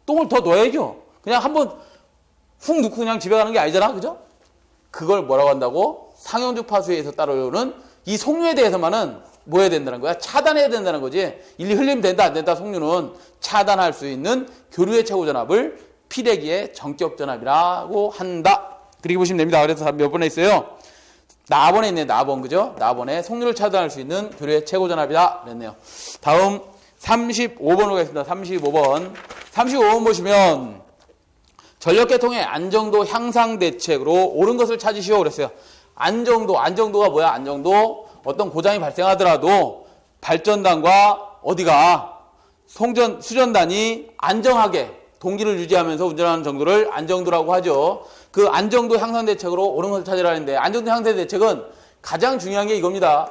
똥을 더 넣어야죠. 그냥 한번 훅 넣고 그냥 집에 가는 게 아니잖아. 그죠? 그걸 뭐라고 한다고? 상용주파 수에 의해서 따라오는 이 속류에 대해서만은 뭐 해야 된다는 거야? 차단해야 된다는 거지. 일리 흘리면 된다 안 된다. 속류는 차단할 수 있는 교류의 최고전압을 피레기의 전격전압이라고 한다. 그렇게 보시면 됩니다. 그래서 몇 번에 있어요? 나번에 있네. 나번 그죠? 나번에 속류를 차단할 수 있는 교류의 최고전압이다 그랬네요. 다음 35번으로 가겠습니다. 35번 보시면 전력계통의 안정도 향상 대책으로 옳은 것을 찾으시오 그랬어요. 안정도가 뭐야? 안정도 어떤 고장이 발생하더라도 발전단과 어디가 수전단이 안정하게 동기를 유지하면서 운전하는 정도를 안정도라고 하죠. 그 안정도 향상 대책으로 옳은 것을 찾으라는데 안정도 향상 대책은 가장 중요한 게 이겁니다.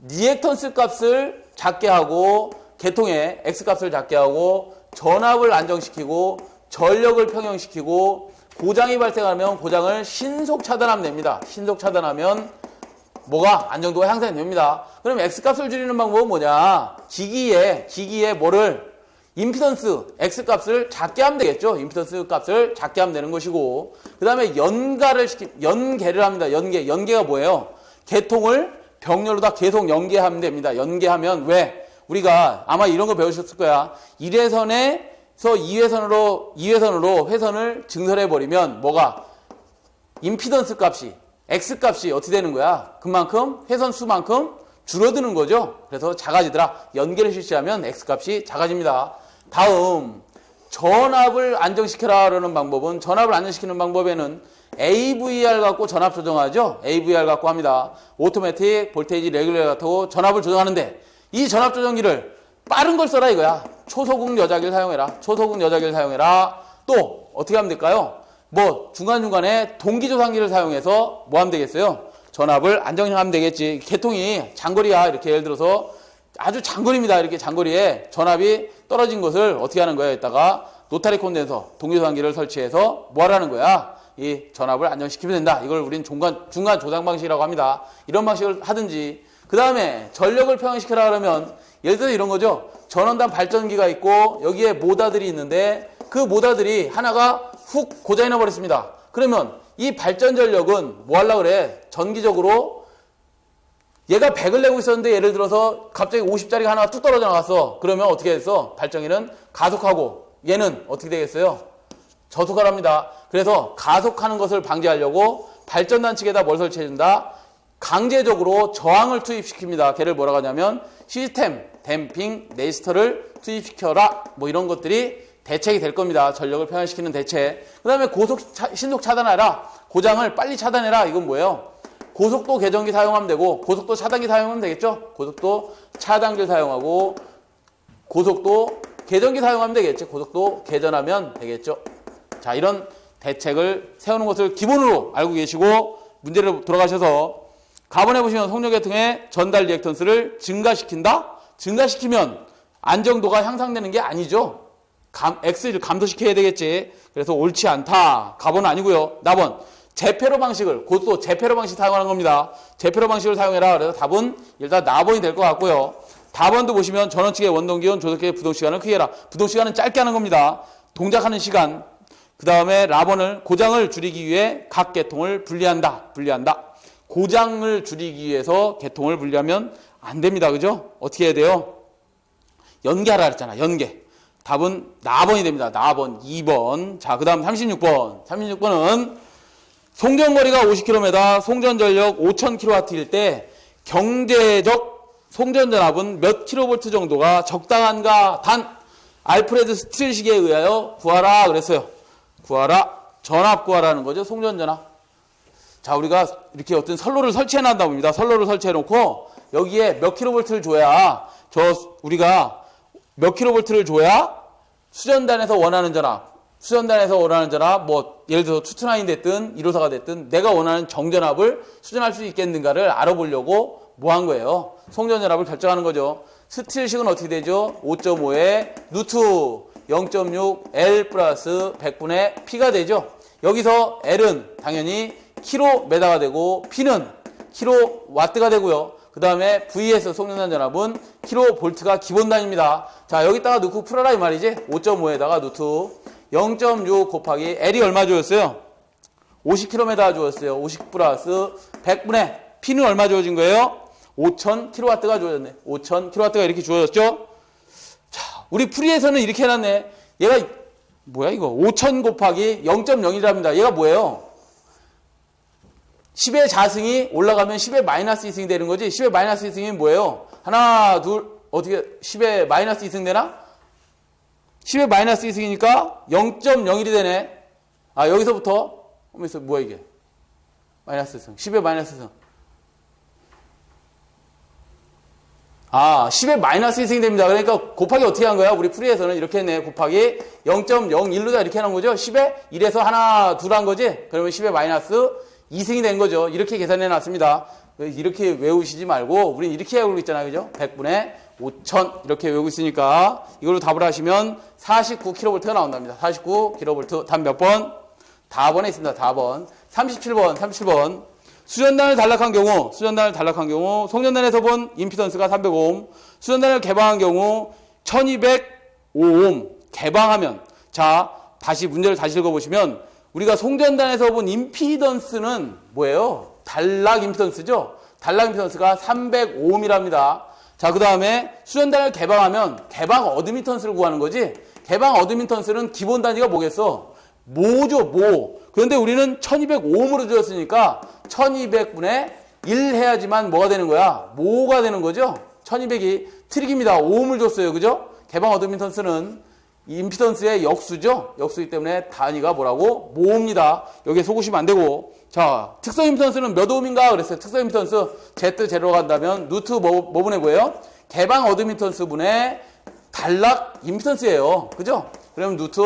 리액턴스 값을 작게 하고 계통의 X값을 작게 하고 전압을 안정시키고 전력을 평형시키고 고장이 발생하면 고장을 신속 차단하면 됩니다. 신속 차단하면 뭐가? 안정도가 향상이 됩니다. 그럼 X값을 줄이는 방법은 뭐냐? 기기에 뭐를? 임피던스 X값을 작게 하면 되겠죠. 임피던스 값을 작게 하면 되는 것이고 그 다음에 연계를 합니다. 연계가 뭐예요? 계통을 병렬로 다 계속 연계하면 됩니다. 연계하면 왜? 우리가 아마 이런 거 배우셨을 거야. 1회선에서 2회선으로 회선을 증설해버리면 뭐가? 임피던스 값이 X값이 어떻게 되는 거야? 그만큼 회선 수만큼 줄어드는 거죠. 그래서 작아지더라. 연계를 실시하면 X값이 작아집니다. 다음 전압을 안정시켜라라는 방법은 전압을 안정시키는 방법에는 AVR 갖고 전압 조정하죠. AVR 갖고 합니다. 오토매틱 볼테이지 레귤레이터 갖고 전압을 조정하는데 이 전압 조정기를 빠른 걸 써라 이거야. 초소극 여자기를 사용해라. 또 어떻게 하면 될까요? 뭐 중간중간에 동기조상기를 사용해서 뭐 하면 되겠어요? 전압을 안정하면 되겠지. 계통이 장거리야. 이렇게 예를 들어서 아주 장거리입니다. 이렇게 장거리에 전압이 떨어진 것을 어떻게 하는 거야? 이따가 노타리 콘덴서 동기조상기를 설치해서 뭐 하라는 거야? 이 전압을 안정시키면 된다. 이걸 우리는 중간 조상 방식이라고 합니다. 이런 방식을 하든지 그 다음에 전력을 평행시켜라 그러면 예를 들어서 이런 거죠. 전원단 발전기가 있고 여기에 모다들이 있는데 그 모다들이 하나가 훅 고장이 나버렸습니다. 그러면 이 발전 전력은 뭐 하려고 그래? 전기적으로 얘가 100을 내고 있었는데 예를 들어서 갑자기 50짜리가 하나가 뚝 떨어져 나갔어. 그러면 어떻게 됐어? 발전기는 가속하고 얘는 어떻게 되겠어요? 저속하랍니다. 그래서 가속하는 것을 방지하려고 발전단 측에다 뭘 설치해준다? 강제적으로 저항을 투입시킵니다. 걔를 뭐라고 하냐면 시스템 댐핑 레지스터를 투입시켜라. 뭐 이런 것들이 대책이 될 겁니다. 전력을 평행시키는 대책. 그 다음에 신속 차단하라. 고장을 빨리 차단해라. 이건 뭐예요? 고속도 개전기 사용하면 되고 고속도 차단기 사용하면 되겠죠? 고속도 차단기를 사용하고 고속도 개전기 사용하면 되겠죠? 고속도 개전하면 되겠죠? 자, 이런 대책을 세우는 것을 기본으로 알고 계시고 문제를 돌아가셔서 가번에 보시면 속력계통의 전달 리액턴스를 증가시킨다? 증가시키면 안정도가 향상되는 게 아니죠. X를 감소시켜야 되겠지. 그래서 옳지 않다. 가번은 아니고요. 나번. 제페로 방식을, 그것도 제페로 방식 사용하는 겁니다. 제페로 방식을 사용해라. 그래서 답은 일단 나번이 될 것 같고요. 다번도 보시면 전원 측의 원동기온, 조절기의 부동시간을 크게 해라. 부동시간은 짧게 하는 겁니다. 동작하는 시간. 그 다음에 라번을 고장을 줄이기 위해 각 계통을 분리한다. 고장을 줄이기 위해서 계통을 분리하면 안 됩니다. 그죠? 어떻게 해야 돼요? 연계하라 그랬잖아. 연계. 답은 나번이 됩니다. 나번 2번. 자, 그 다음 36번. 36번은 송전거리가 50km, 송전전력 5000kW일 때 경제적 송전전압은 몇 kV 정도가 적당한가? 단 알프레드 스틸식에 의하여 구하라 그랬어요. 구하라. 전압 구하라는 거죠. 송전전압. 자, 우리가 이렇게 어떤 선로를 설치해 놨다 봅니다. 선로를 설치해 놓고 여기에 몇 킬로볼트를 줘야 우리가 몇 킬로볼트를 줘야 수전단에서 원하는 전압, 뭐 예를 들어서 투트라인 됐든 1호사가 됐든 내가 원하는 정전압을 수전할 수 있겠는가를 알아보려고 뭐 한 거예요? 송전전압을 결정하는 거죠. 스틸식은 어떻게 되죠? 5.5에 루트 0.6 L 플러스 100분의 P가 되죠. 여기서 L은 당연히 킬로메다가 되고 P는 킬로와트가 되고요. 그 다음에 VS 송전단 전압은 킬로볼트가 기본 단위입니다. 자, 여기다가 넣고 풀어라 이 말이지. 5.5에다가 루트 0.6 곱하기 L이 얼마 주었어요? 50km 주었어요. 50 플러스 100분의 P는 얼마 주어진 거예요? 5000kW가 주어졌네. 5000kW가 이렇게 주어졌죠? 자, 우리 풀이에서는 이렇게 해놨네. 얘가 뭐야 이거? 5000 곱하기 0.0이랍니다. 얘가 뭐예요? 10의 자승이 올라가면 10의 마이너스 2승이 되는 거지. 10의 마이너스 2승이 뭐예요? 하나, 둘, 어떻게 10의 마이너스 2승 되나? 10의 마이너스 2승이니까 0.01이 되네. 아, 여기서부터 뭐야 이게? 마이너스 2승. 10의 마이너스 2승. 아, 10의 마이너스 2승이 됩니다. 그러니까 곱하기 어떻게 한 거야? 우리 풀이에서는 이렇게 했네. 곱하기 0.01로다 이렇게 해놓은 거죠. 10의 1에서 하나, 둘 한 거지? 그러면 10의 마이너스 2승이 된 거죠. 이렇게 계산해 놨습니다. 이렇게 외우시지 말고 우리 이렇게 외우고 있잖아요. 그죠? 100분의 5000 이렇게 외우고 있으니까 이걸로 답을 하시면 49kV가 나온답니다. 49kV. 답 몇 번? 다번에 있습니다. 다번. 37번. 수전단을 단락한 경우 송전단에서 본 임피던스가 300오hm, 수전단을 개방한 경우 1205오hm 개방하면, 자, 다시 문제를 다시 읽어보시면 우리가 송전단에서 본 임피던스는 뭐예요? 단락 임피던스죠? 단락 임피던스가 305ohm이랍니다. 자, 그 다음에 수전단을 개방하면 개방 어드미턴스를 구하는 거지. 개방 어드미턴스는 기본 단위가 뭐겠어? 모죠, 모. 그런데 우리는 1205ohm으로 주었으니까 1200분의 1 해야지만 뭐가 되는 거야? 모가 되는 거죠? 1200이 트릭입니다. ohm을 줬어요. 그죠? 개방 어드미턴스는 임피던스의 역수죠? 역수이기 때문에 단위가 뭐라고? 모입니다. 여기에 속으시면 안 되고. 자, 특성 임피던스는 몇 ohm인가 그랬어요. 특성 임피던스 Z0로 간다면 루트 뭐분의 뭐예요? 개방 어드미턴스 분의 단락 임피던스예요. 그죠? 그러면 루트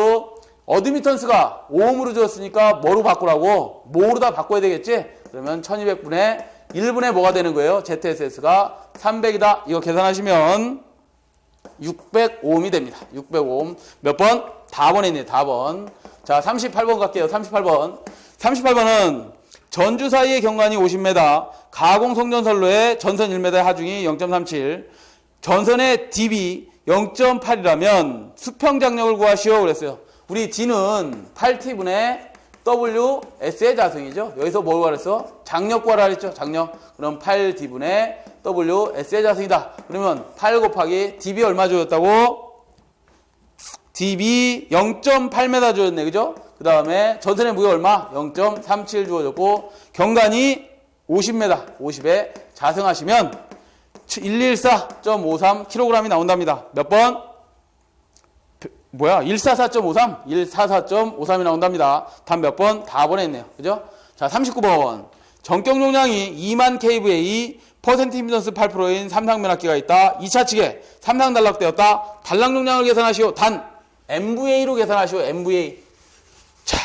어드미턴스가 ohm으로 주었으니까 뭐로 바꾸라고? 모로 다 바꿔야 되겠지? 그러면 1200분의 1분의 뭐가 되는 거예요? ZSS가 300이다. 이거 계산하시면 600ohm이 됩니다. 600ohm. 몇 번? 다번에 있네요. 다번. 자, 38번 갈게요. 38번은 전주 사이의 경관이 50m, 가공 송전선로의 전선 1m의 하중이 0.37, 전선의 dB 0.8이라면 수평 장력을 구하시오 그랬어요. 우리 D는 8T분의 WS의 자승이죠. 여기서 뭘 구하랬어? 장력 구하라 그랬죠. 장력. 그럼 8D분의 WS의 자승이다. 그러면 8 곱하기 dB 얼마 주어졌다고? dB 0.8m 주어졌네. 그죠? 그 다음에 전선의 무게 얼마? 0.37 주어졌고 경관이 50m, 50에 자승하시면 114.53kg이 나온답니다. 몇 번? 144.53? 144.53이 나온답니다. 답 몇 번? 다 보냈네요. 그죠? 자, 39번. 전격 용량이 2만 kVA 퍼센트 임피던스 8%인 삼상 면압기가 있다. 2차 측에 삼상 단락되었다. 단락 용량을 계산하시오. 단 MVA로 계산하시오. MVA. 자,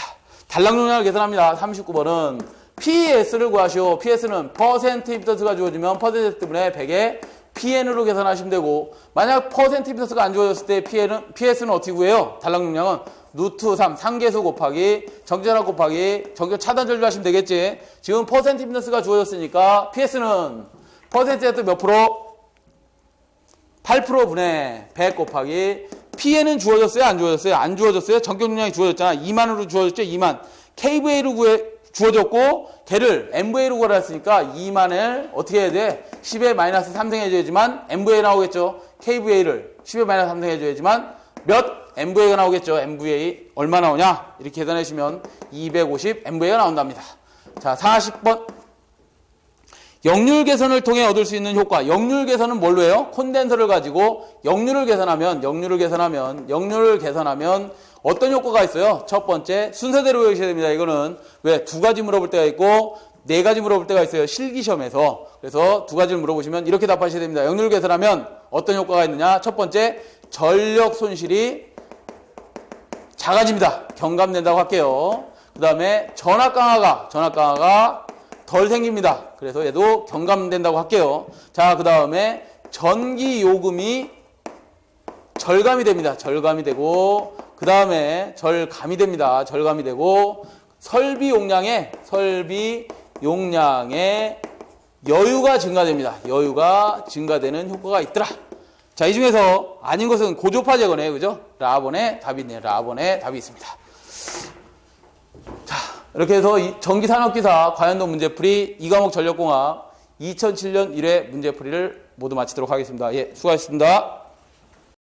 단락 용량을 계산합니다. 39번은 PS를 구하시오. PS는 퍼센트 임피던스가 주어지면 퍼센트 분의 100에 PN으로 계산하시면 되고, 만약 퍼센트 임피던스가 안 주어졌을 때 PS는 어떻게 구해요? 단락 용량은 루트 3, 상계수 곱하기 정전압 곱하기 정전 차단 전류하시면 되겠지. 지금 퍼센트 임피던스가 주어졌으니까 PS는 퍼센트에 몇 프로? 8% 분의 100 곱하기 PN은 주어졌어요? 안 주어졌어요? 안 주어졌어요? 전격 용량이 주어졌잖아. 2만으로 주어졌죠? 2만. KVA로 주어졌고 걔를 MVA로 구하랬으니까 2만을 어떻게 해야 돼? 10에 마이너스 3승 해줘야지만 MVA 나오겠죠. KVA를 10에 마이너스 3승 해줘야지만 몇 MVA가 나오겠죠. MVA 얼마 나오냐? 이렇게 계산해주시면 250 MVA가 나온답니다. 자, 40번. 역률 개선을 통해 얻을 수 있는 효과. 역률 개선은 뭘로 해요? 콘덴서를 가지고 역률을 계산하면 어떤 효과가 있어요? 첫 번째, 순서대로 외우셔야 됩니다. 이거는 왜? 두 가지 물어볼 때가 있고 네 가지 물어볼 때가 있어요. 실기시험에서. 그래서 두 가지를 물어보시면 이렇게 답하셔야 됩니다. 역률 계산하면 어떤 효과가 있느냐? 첫 번째, 전력 손실이 작아집니다. 경감된다고 할게요. 그 다음에 전압 강화가 덜 생깁니다. 그래서 얘도 경감된다고 할게요. 자, 그 다음에 전기 요금이 절감이 됩니다. 절감이 되고, 그 다음에 절감이 됩니다. 절감이 되고, 설비 용량의 여유가 증가됩니다. 여유가 증가되는 효과가 있더라. 자, 이 중에서 아닌 것은 고조파 제거네요. 그죠? 라번의 답이 있네요. 라번의 답이 있습니다. 자, 이렇게 해서 전기산업기사 과연도 문제풀이 2과목 전력공학 2007년 1회 문제풀이를 모두 마치도록 하겠습니다. 예, 수고하셨습니다.